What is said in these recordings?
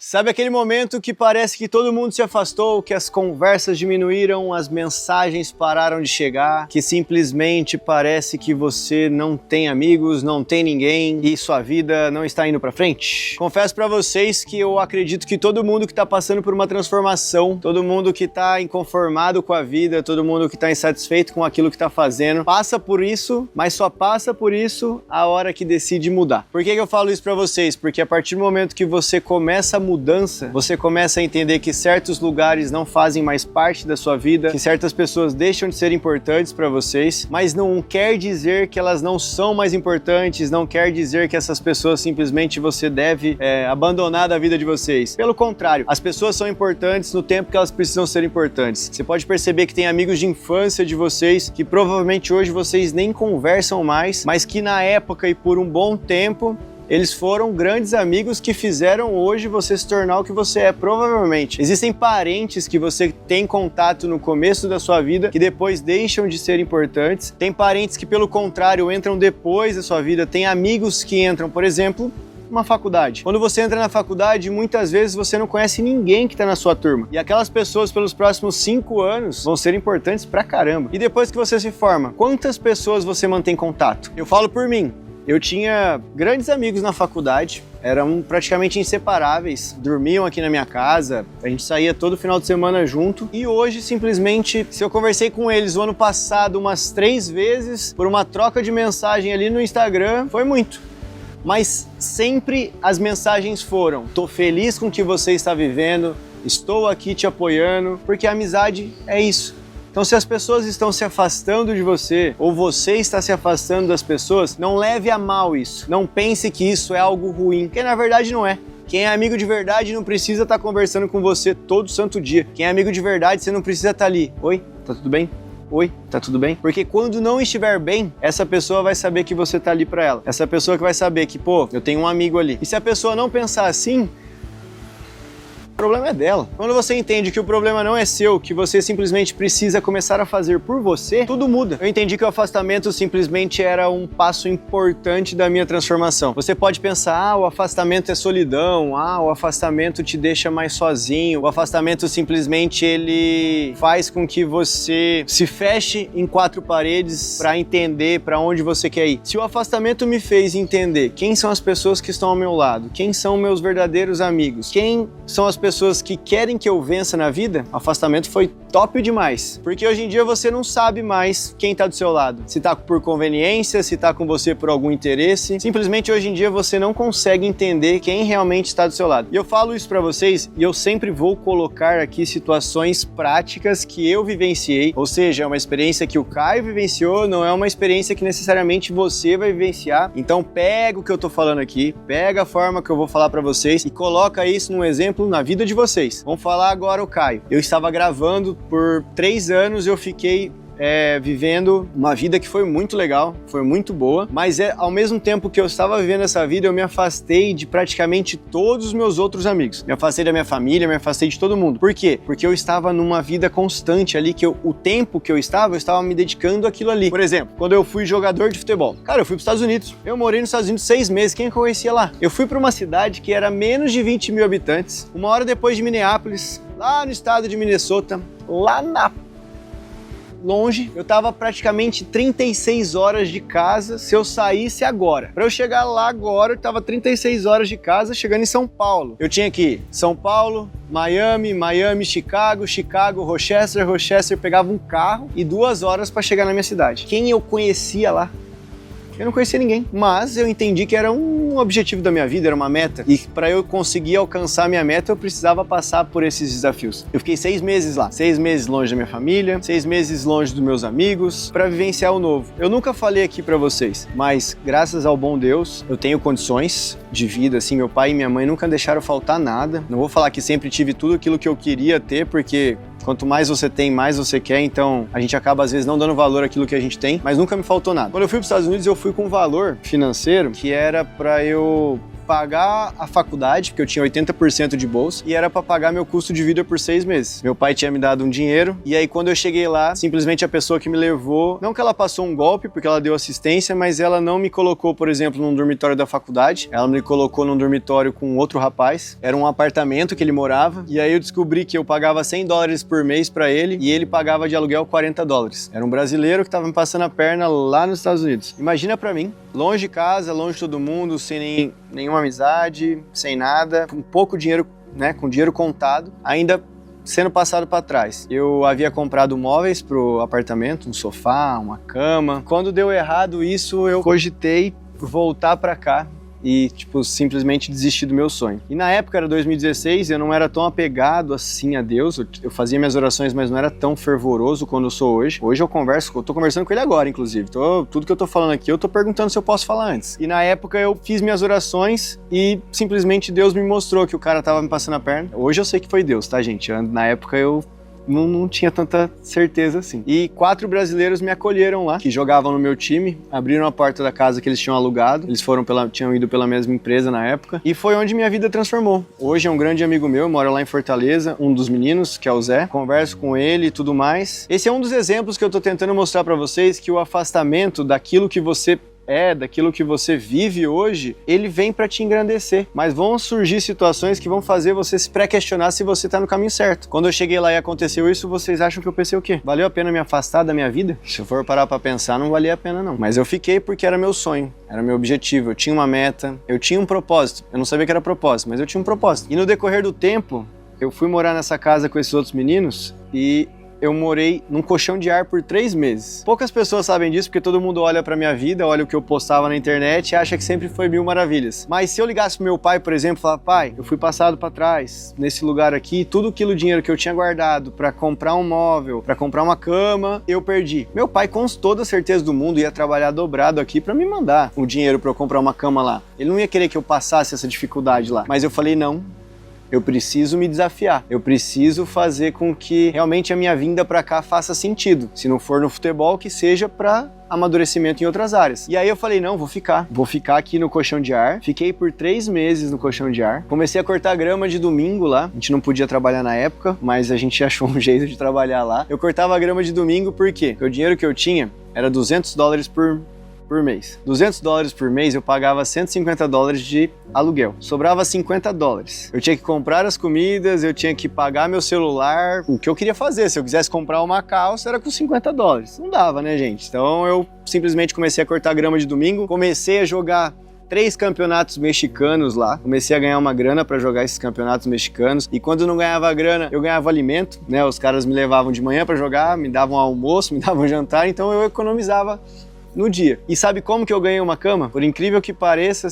Sabe aquele momento que parece que todo mundo se afastou, que as conversas diminuíram, as mensagens pararam de chegar, que simplesmente parece que você não tem amigos, não tem ninguém e sua vida não está indo pra frente? Confesso pra vocês que eu acredito que todo mundo que tá passando por uma transformação, todo mundo que tá inconformado com a vida, todo mundo que tá insatisfeito com aquilo que tá fazendo, passa por isso, mas só passa por isso a hora que decide mudar. Por que eu falo isso pra vocês? Porque a partir do momento que você começa a mudança, você começa a entender que certos lugares não fazem mais parte da sua vida, que certas pessoas deixam de ser importantes para vocês, mas não quer dizer que elas não são mais importantes, não quer dizer que essas pessoas simplesmente você deve abandonar da vida de vocês. Pelo contrário, as pessoas são importantes no tempo que elas precisam ser importantes. Você pode perceber que tem amigos de infância de vocês que provavelmente hoje vocês nem conversam mais, mas que na época e por um bom tempo eles foram grandes amigos que fizeram hoje você se tornar o que você é, provavelmente. Existem parentes que você tem contato no começo da sua vida que depois deixam de ser importantes. Tem parentes que, pelo contrário, entram depois da sua vida. Tem amigos que entram, por exemplo, uma faculdade. Quando você entra na faculdade, muitas vezes você não conhece ninguém que tá na sua turma. E aquelas pessoas pelos próximos 5 anos vão ser importantes pra caramba. E depois que você se forma, quantas pessoas você mantém contato? Eu falo por mim. Eu tinha grandes amigos na faculdade, eram praticamente inseparáveis, dormiam aqui na minha casa, a gente saía todo final de semana junto e hoje simplesmente, se eu conversei com eles o ano passado umas 3 vezes por uma troca de mensagem ali no Instagram, foi muito. Mas sempre as mensagens foram: tô feliz com o que você está vivendo, estou aqui te apoiando, porque a amizade é isso. Então, se as pessoas estão se afastando de você, ou você está se afastando das pessoas, não leve a mal isso. Não pense que isso é algo ruim, porque na verdade não é. Quem é amigo de verdade não precisa estar conversando com você todo santo dia. Quem é amigo de verdade, você não precisa estar ali. Oi, tá tudo bem? Oi, tá tudo bem? Porque quando não estiver bem, essa pessoa vai saber que você tá ali pra ela. Essa pessoa que vai saber que, pô, eu tenho um amigo ali. E se a pessoa não pensar assim, o problema é dela. Quando você entende que o problema não é seu, que você simplesmente precisa começar a fazer por você, tudo muda. Eu entendi que o afastamento simplesmente era um passo importante da minha transformação. Você pode pensar, o afastamento é solidão, o afastamento te deixa mais sozinho, o afastamento simplesmente ele faz com que você se feche em 4 paredes para entender para onde você quer ir. Se o afastamento me fez entender quem são as pessoas que estão ao meu lado, quem são meus verdadeiros amigos, quem são as pessoas que querem que eu vença na vida, o afastamento foi top demais. Porque hoje em dia você não sabe mais quem tá do seu lado. Se tá por conveniência, se tá com você por algum interesse. Simplesmente hoje em dia você não consegue entender quem realmente está do seu lado. E eu falo isso pra vocês e eu sempre vou colocar aqui situações práticas que eu vivenciei. Ou seja, é uma experiência que o Caio vivenciou, não é uma experiência que necessariamente você vai vivenciar. Então pega o que eu tô falando aqui, pega a forma que eu vou falar pra vocês e coloca isso num exemplo na vida de vocês. Vamos falar agora o Caio. Eu estava gravando por 3 anos, eu fiquei vivendo uma vida que foi muito legal, foi muito boa, mas ao mesmo tempo que eu estava vivendo essa vida, eu me afastei de praticamente todos os meus outros amigos. Me afastei da minha família, me afastei de todo mundo. Por quê? Porque eu estava numa vida constante ali, que o tempo que eu estava me dedicando àquilo ali. Por exemplo, quando eu fui jogador de futebol, cara, eu fui para os Estados Unidos. Eu morei nos Estados Unidos 6 meses, quem eu conhecia lá? Eu fui para uma cidade que era menos de 20 mil habitantes, 1 hora depois de Minneapolis, lá no estado de Minnesota, lá na longe, eu tava praticamente 36 horas de casa se eu saísse agora. Para eu chegar lá agora, eu tava 36 horas de casa chegando em São Paulo. Eu tinha que ir São Paulo, Miami, Chicago, Rochester, pegava um carro e 2 horas para chegar na minha cidade. Quem eu conhecia lá? Eu não conhecia ninguém, mas eu entendi que era um objetivo da minha vida, era uma meta. E para eu conseguir alcançar minha meta, eu precisava passar por esses desafios. Eu fiquei 6 meses lá, 6 meses longe da minha família, 6 meses longe dos meus amigos, para vivenciar o novo. Eu nunca falei aqui para vocês, mas graças ao bom Deus, eu tenho condições de vida, assim, meu pai e minha mãe nunca deixaram faltar nada. Não vou falar que sempre tive tudo aquilo que eu queria ter, porque quanto mais você tem, mais você quer, então a gente acaba às vezes não dando valor àquilo que a gente tem, mas nunca me faltou nada. Quando eu fui para os Estados Unidos, eu fui com um valor financeiro que era para eu pagar a faculdade, porque eu tinha 80% de bolsa, e era pra pagar meu custo de vida por 6 meses. Meu pai tinha me dado um dinheiro, e aí quando eu cheguei lá, simplesmente a pessoa que me levou, não que ela passou um golpe, porque ela deu assistência, mas ela não me colocou, por exemplo, num dormitório da faculdade, ela me colocou num dormitório com outro rapaz, era um apartamento que ele morava, e aí eu descobri que eu pagava $100 por mês pra ele, e ele pagava de aluguel $40. Era um brasileiro que tava me passando a perna lá nos Estados Unidos. Imagina pra mim, longe de casa, longe de todo mundo, sem nenhuma amizade, sem nada, com pouco dinheiro, né, com dinheiro contado, ainda sendo passado para trás. Eu havia comprado móveis pro apartamento, um sofá, uma cama. Quando deu errado isso, eu cogitei voltar para cá e, tipo, simplesmente desistir do meu sonho. E na época, era 2016, eu não era tão apegado assim a Deus, eu fazia minhas orações, mas não era tão fervoroso quando eu sou hoje. Hoje eu tô conversando com ele agora, inclusive. Tudo que eu tô falando aqui, eu tô perguntando se eu posso falar antes. E na época eu fiz minhas orações e simplesmente Deus me mostrou que o cara tava me passando a perna. Hoje eu sei que foi Deus, tá, gente? Na época eu não tinha tanta certeza assim. E 4 brasileiros me acolheram lá, que jogavam no meu time, abriram a porta da casa que eles tinham alugado, eles tinham ido pela mesma empresa na época, e foi onde minha vida transformou. Hoje é um grande amigo meu, mora lá em Fortaleza, um dos meninos, que é o Zé, converso com ele e tudo mais. Esse é um dos exemplos que eu tô tentando mostrar pra vocês, que o afastamento daquilo que você daquilo que você vive hoje, ele vem para te engrandecer. Mas vão surgir situações que vão fazer você se pré-questionar se você tá no caminho certo. Quando eu cheguei lá e aconteceu isso, vocês acham que eu pensei o quê? Valeu a pena me afastar da minha vida? Se eu for parar pra pensar, não valia a pena não. Mas eu fiquei porque era meu sonho, era meu objetivo, eu tinha uma meta, eu tinha um propósito. Eu não sabia que era propósito, mas eu tinha um propósito. E no decorrer do tempo, eu fui morar nessa casa com esses outros meninos e eu morei num colchão de ar por 3 meses. Poucas pessoas sabem disso, porque todo mundo olha pra minha vida, olha o que eu postava na internet e acha que sempre foi mil maravilhas. Mas se eu ligasse pro meu pai, por exemplo, e falar, pai, eu fui passado pra trás, nesse lugar aqui, tudo aquilo dinheiro que eu tinha guardado pra comprar um móvel, pra comprar uma cama, eu perdi. Meu pai, com toda a certeza do mundo, ia trabalhar dobrado aqui pra me mandar o dinheiro pra eu comprar uma cama lá. Ele não ia querer que eu passasse essa dificuldade lá. Mas eu falei, não. Eu preciso me desafiar, eu preciso fazer com que realmente a minha vinda pra cá faça sentido. Se não for no futebol, que seja pra amadurecimento em outras áreas. E aí eu falei, não, vou ficar aqui no colchão de ar. Fiquei por 3 meses no colchão de ar. Comecei a cortar grama de domingo lá. A gente não podia trabalhar na época, mas a gente achou um jeito de trabalhar lá. Eu cortava grama de domingo por quê? Porque o dinheiro que eu tinha era $200 por mês. $200 por mês eu pagava $150 de aluguel. Sobrava $50. Eu tinha que comprar as comidas, eu tinha que pagar meu celular. O que eu queria fazer, se eu quisesse comprar uma calça, era com $50. Não dava, né, gente? Então eu simplesmente comecei a cortar grama de domingo, comecei a jogar 3 campeonatos mexicanos lá. Comecei a ganhar uma grana para jogar esses campeonatos mexicanos. E quando eu não ganhava grana, eu ganhava alimento, né? Os caras me levavam de manhã para jogar, me davam almoço, me davam jantar, então eu economizava no dia. E sabe como que eu ganhei uma cama? Por incrível que pareça,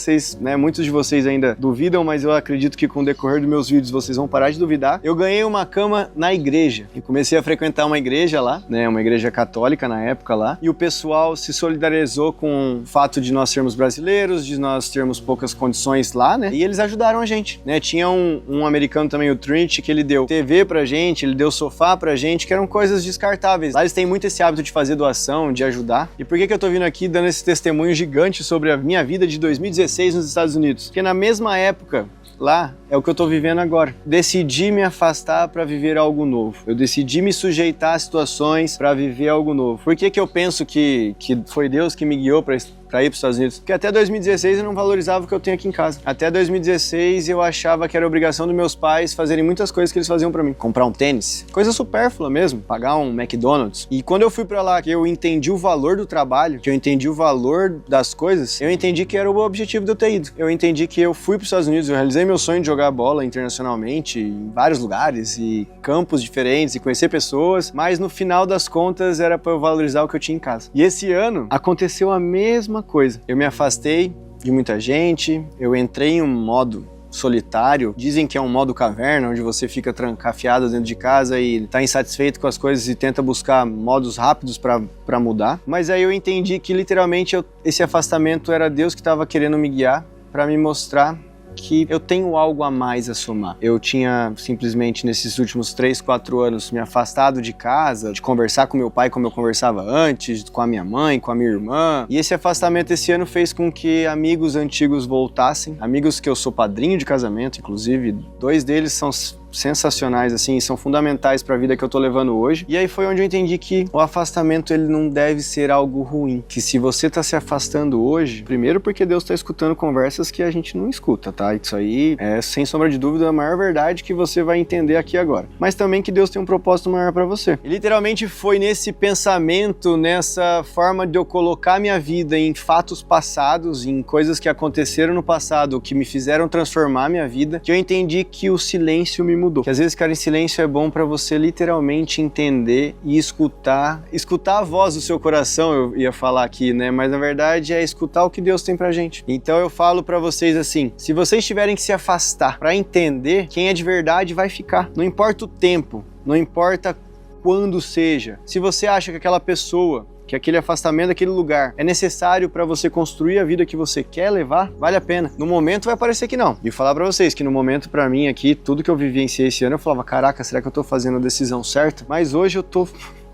muitos de vocês ainda duvidam, mas eu acredito que com o decorrer dos meus vídeos vocês vão parar de duvidar. Eu ganhei uma cama na igreja. E comecei a frequentar uma igreja lá, né, uma igreja católica na época lá, e o pessoal se solidarizou com o fato de nós sermos brasileiros, de nós termos poucas condições lá, né, e eles ajudaram a gente, né. Tinha um americano também, o Trinity, que ele deu TV pra gente, ele deu sofá pra gente, que eram coisas descartáveis. Lá eles têm muito esse hábito de fazer doação, de ajudar. E por que eu tô vindo aqui dando esse testemunho gigante sobre a minha vida de 2016 nos Estados Unidos? Porque na mesma época, lá, é o que eu tô vivendo agora. Decidi me afastar para viver algo novo. Eu decidi me sujeitar a situações para viver algo novo. Por que eu penso que foi Deus que me guiou para ir para os Estados Unidos? Porque até 2016 eu não valorizava o que eu tenho aqui em casa. Até 2016 eu achava que era obrigação dos meus pais fazerem muitas coisas que eles faziam para mim. Comprar um tênis, coisa supérflua mesmo, pagar um McDonald's. E quando eu fui para lá, que eu entendi o valor do trabalho, que eu entendi o valor das coisas, eu entendi que era o objetivo de eu ter ido. Eu entendi que eu fui para os Estados Unidos, eu realizei meu sonho de jogar bola internacionalmente, em vários lugares e campos diferentes e conhecer pessoas, mas no final das contas era para eu valorizar o que eu tinha em casa. E esse ano aconteceu a mesma coisa. Eu me afastei de muita gente, eu entrei em um modo solitário, dizem que é um modo caverna, onde você fica trancafiado dentro de casa e tá insatisfeito com as coisas e tenta buscar modos rápidos para mudar. Mas aí eu entendi que literalmente esse afastamento era Deus que estava querendo me guiar para me mostrar que eu tenho algo a mais a somar. Eu tinha simplesmente nesses últimos 3, 4 anos me afastado de casa, de conversar com meu pai como eu conversava antes, com a minha mãe, com a minha irmã. E esse afastamento esse ano fez com que amigos antigos voltassem, amigos que eu sou padrinho de casamento, inclusive, 2 deles são sensacionais, assim, são fundamentais para a vida que eu tô levando hoje. E aí foi onde eu entendi que o afastamento, ele não deve ser algo ruim. Que se você tá se afastando hoje, primeiro porque Deus tá escutando conversas que a gente não escuta, tá? Isso aí é, sem sombra de dúvida, a maior verdade que você vai entender aqui agora. Mas também que Deus tem um propósito maior para você. E literalmente foi nesse pensamento, nessa forma de eu colocar minha vida em fatos passados, em coisas que aconteceram no passado, que me fizeram transformar minha vida, que eu entendi que o silêncio me mudou. Que às vezes ficar em silêncio é bom para você literalmente entender e escutar a voz do seu coração, eu ia falar aqui, né? Mas na verdade é escutar o que Deus tem pra gente. Então eu falo pra vocês assim, se vocês tiverem que se afastar pra entender, quem é de verdade vai ficar. Não importa o tempo, não importa quando seja. Se você acha que aquela pessoa, que aquele afastamento daquele lugar é necessário para você construir a vida que você quer levar, vale a pena. No momento vai parecer que não. E falar para vocês que no momento, para mim aqui, tudo que eu vivenciei esse ano, eu falava, caraca, será que eu tô fazendo a decisão certa? Mas hoje eu tô,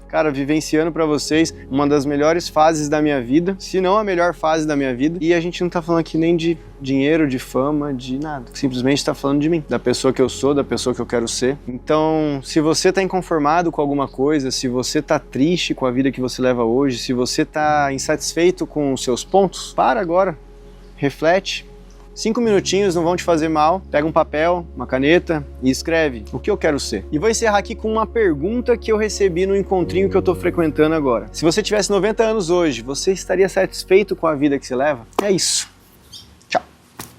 cara, vivenciando para vocês uma das melhores fases da minha vida, se não a melhor fase da minha vida. E a gente não tá falando aqui nem de dinheiro, de fama, de nada. Simplesmente tá falando de mim, da pessoa que eu sou, da pessoa que eu quero ser. Então, se você tá inconformado com alguma coisa, se você tá triste com a vida que você leva hoje, se você tá insatisfeito com os seus pontos, para agora, reflete. 5 minutinhos não vão te fazer mal. Pega um papel, uma caneta e escreve o que eu quero ser. E vou encerrar aqui com uma pergunta que eu recebi no encontrinho que eu tô frequentando agora. Se você tivesse 90 anos hoje, você estaria satisfeito com a vida que você leva? É isso.